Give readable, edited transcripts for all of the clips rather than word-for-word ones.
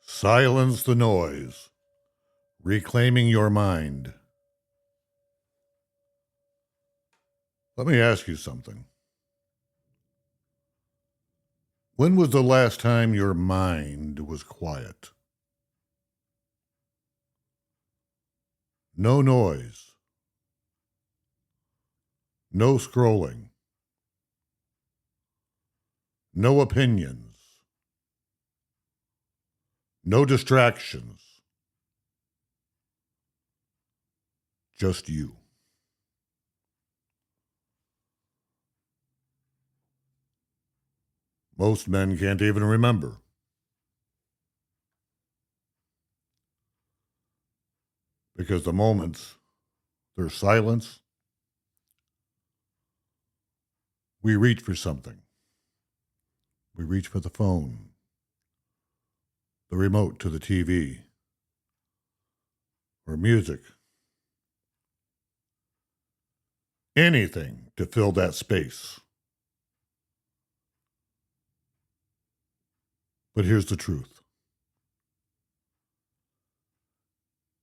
Silence the noise. Reclaiming your mind. Let me ask you something. When was the last time your mind was quiet? No noise. No scrolling. No opinions. No distractions. Just you. Most men can't even remember. Because the moments there's silence, we reach for something. We reach for the phone, the remote to the TV, or music. Anything to fill that space. But here's the truth.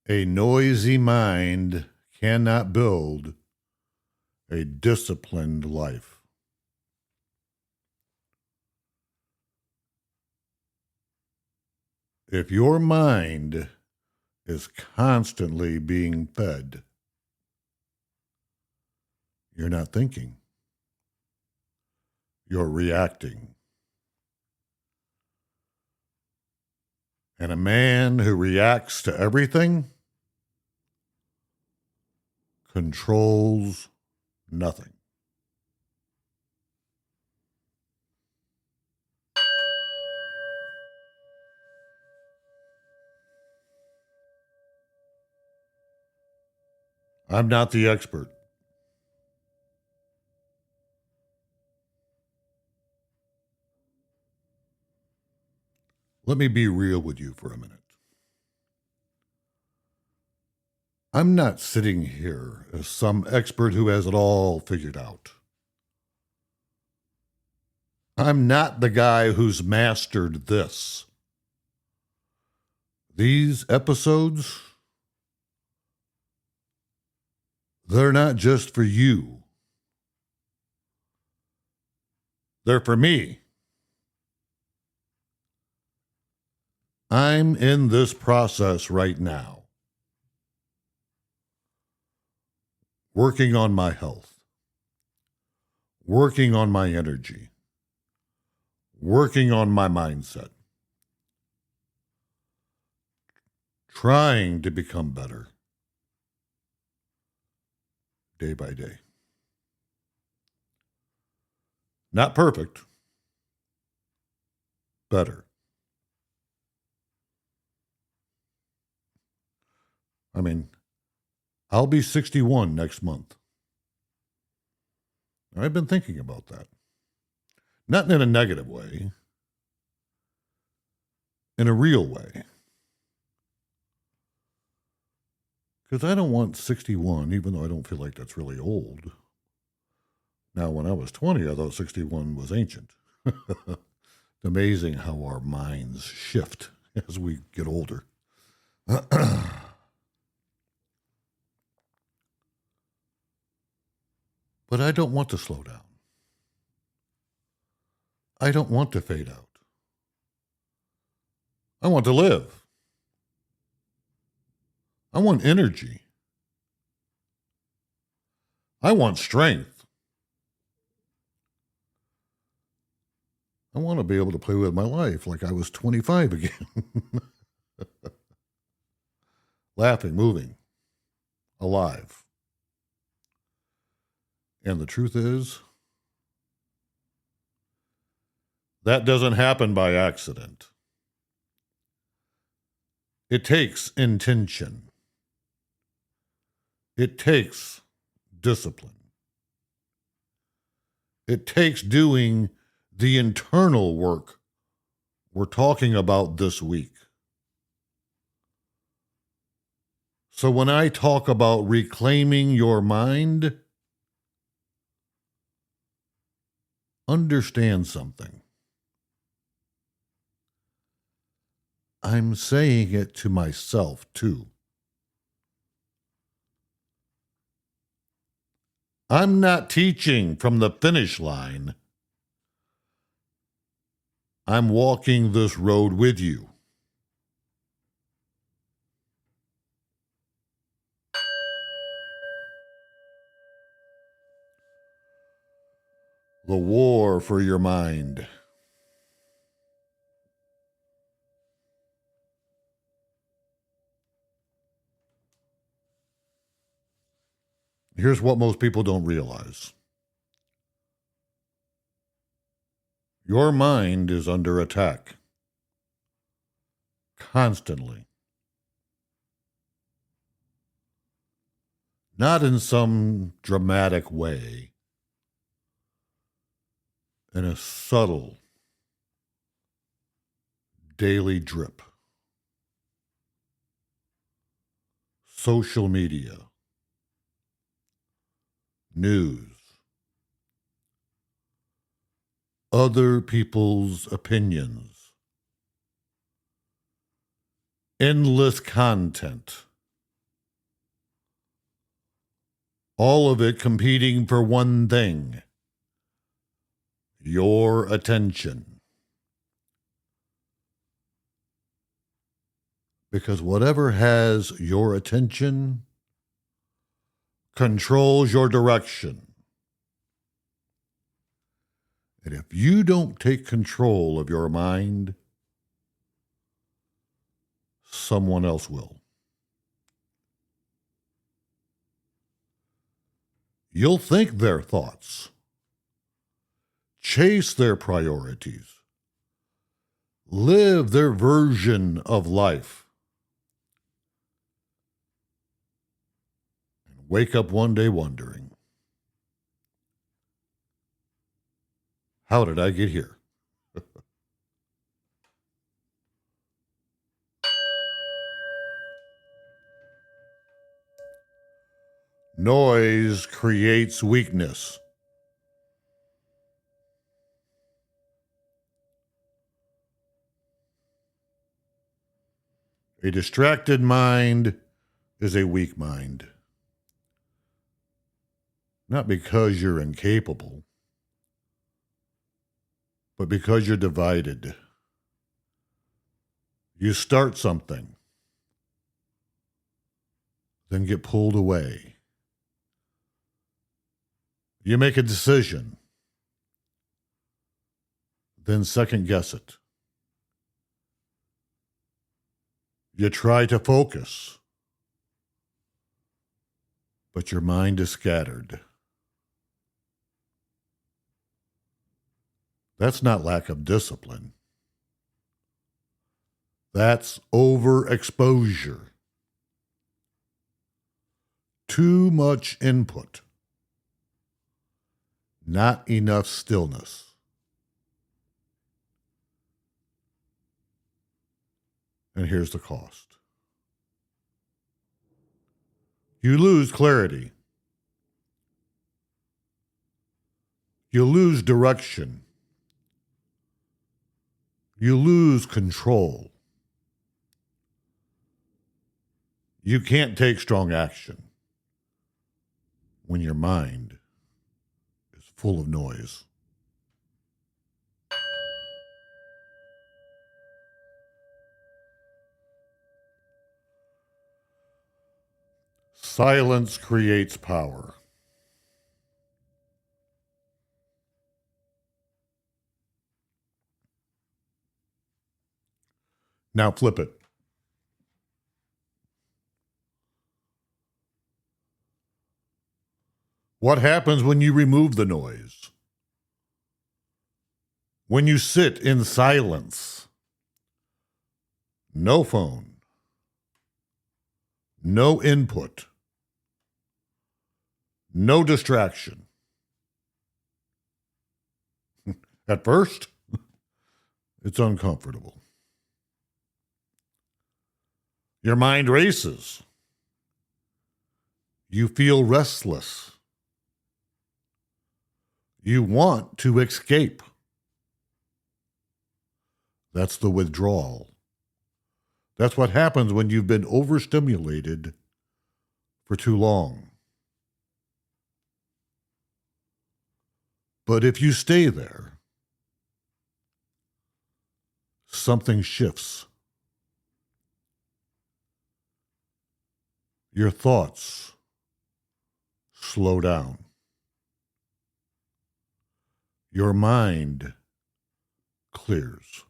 A noisy mind cannot build a disciplined life. If your mind is constantly being fed, you're not thinking. You're reacting. And a man who reacts to everything controls nothing. I'm not the expert. Let me be real with you for a minute. I'm not sitting here as some expert who has it all figured out. I'm not the guy who's mastered this. These episodes, they're not just for you. They're for me. I'm in this process right now, working on my health, working on my energy, working on my mindset, trying to become better day by day. Not perfect, better. I mean, I'll be 61 next month. I've been thinking about that. Not in a negative way, in a real way. Because I don't want 61, even though I don't feel like that's really old. Now, when I was 20, I thought 61 was ancient. Amazing how our minds shift as we get older. But I don't want to slow down. I don't want to fade out. I want to live. I want energy. I want strength. I want to be able to play with my life like I was 25 again. Laughing, moving, alive. And the truth is, that doesn't happen by accident. It takes intention. It takes discipline. It takes doing the internal work we're talking about this week. So when I talk about reclaiming your mind, understand something. I'm saying it to myself too. I'm not teaching from the finish line. I'm walking this road with you. The war for your mind. Here's what most people don't realize. Your mind is under attack. Constantly. Not in some dramatic way. In a subtle, daily drip. Social media. News. Other people's opinions. Endless content. All of it competing for one thing. Your attention. Because whatever has your attention controls your direction. And if you don't take control of your mind, someone else will. You'll think their thoughts, chase their priorities, live their version of life, and wake up one day wondering, how did I get here? Noise creates weakness. A distracted mind is a weak mind. Not because you're incapable, but because you're divided. You start something, then get pulled away. You make a decision, then second guess it. You try to focus, but your mind is scattered. That's not lack of discipline. That's overexposure. Too much input. Not enough stillness. And here's the cost. You lose clarity. You lose direction. You lose control. You can't take strong action when your mind is full of noise. Silence creates power. Now flip it. What happens when you remove the noise? When you sit in silence? No phone. No input. No distraction. At first, it's uncomfortable. Your mind races. You feel restless. You want to escape. That's the withdrawal. That's what happens when you've been overstimulated for too long. But if you stay there, something shifts. Your thoughts slow down. Your mind clears.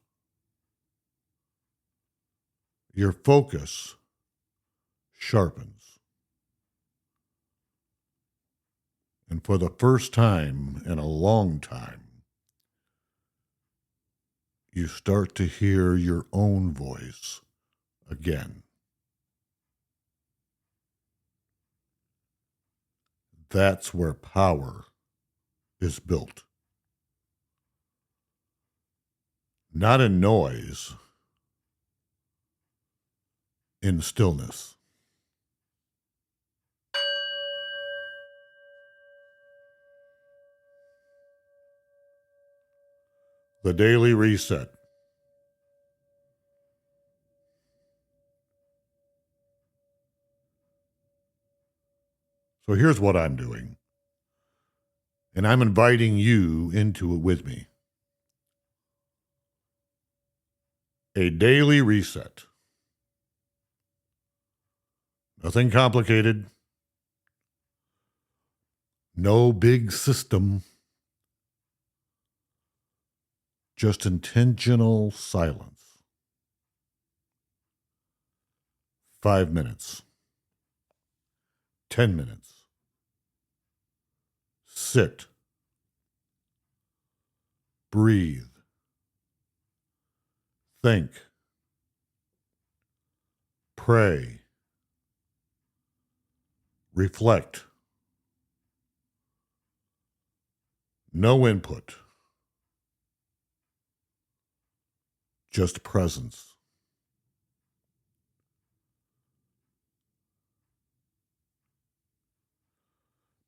Your focus sharpens. And for the first time in a long time, you start to hear your own voice again. That's where power is built. Not in noise, in stillness. The Daily Reset. So here's what I'm doing, and I'm inviting you into it with me. A daily reset. Nothing complicated. No big system. Just intentional silence. 5 minutes. 10 minutes. Sit. Breathe. Think. Pray. Reflect. No input. Just presence.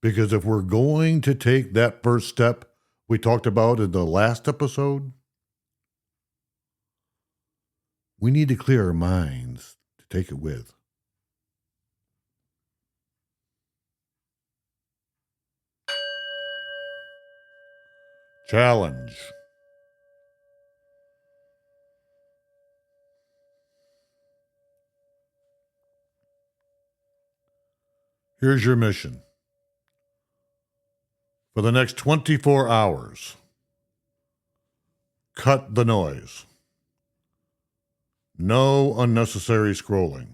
Because if we're going to take that first step we talked about in the last episode, we need to clear our minds to take it with. Challenge. Here's your mission. For the next 24 hours, cut the noise. No unnecessary scrolling.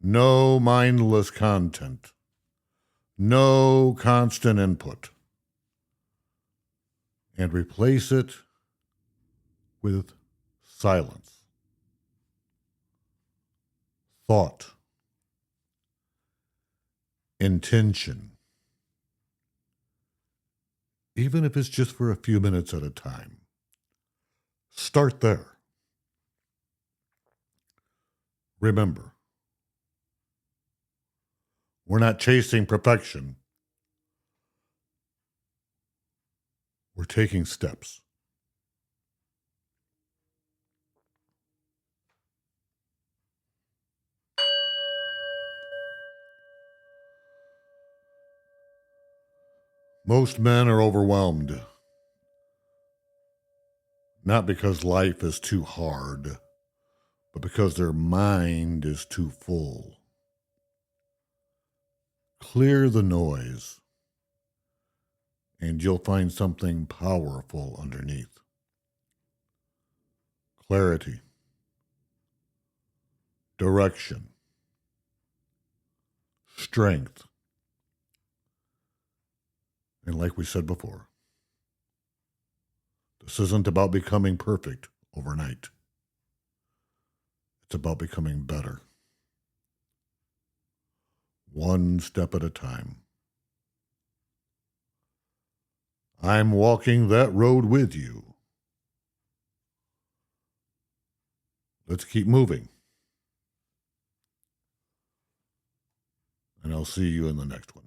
No mindless content. No constant input. And replace it with silence. Thought. Intention. Even if it's just for a few minutes at a time. Start there. Remember, we're not chasing perfection. We're taking steps. Most men are overwhelmed, not because life is too hard, but because their mind is too full. Clear the noise, and you'll find something powerful underneath. Clarity, direction, strength, and like we said before, this isn't about becoming perfect overnight. It's about becoming better. One step at a time. I'm walking that road with you. Let's keep moving. And I'll see you in the next one.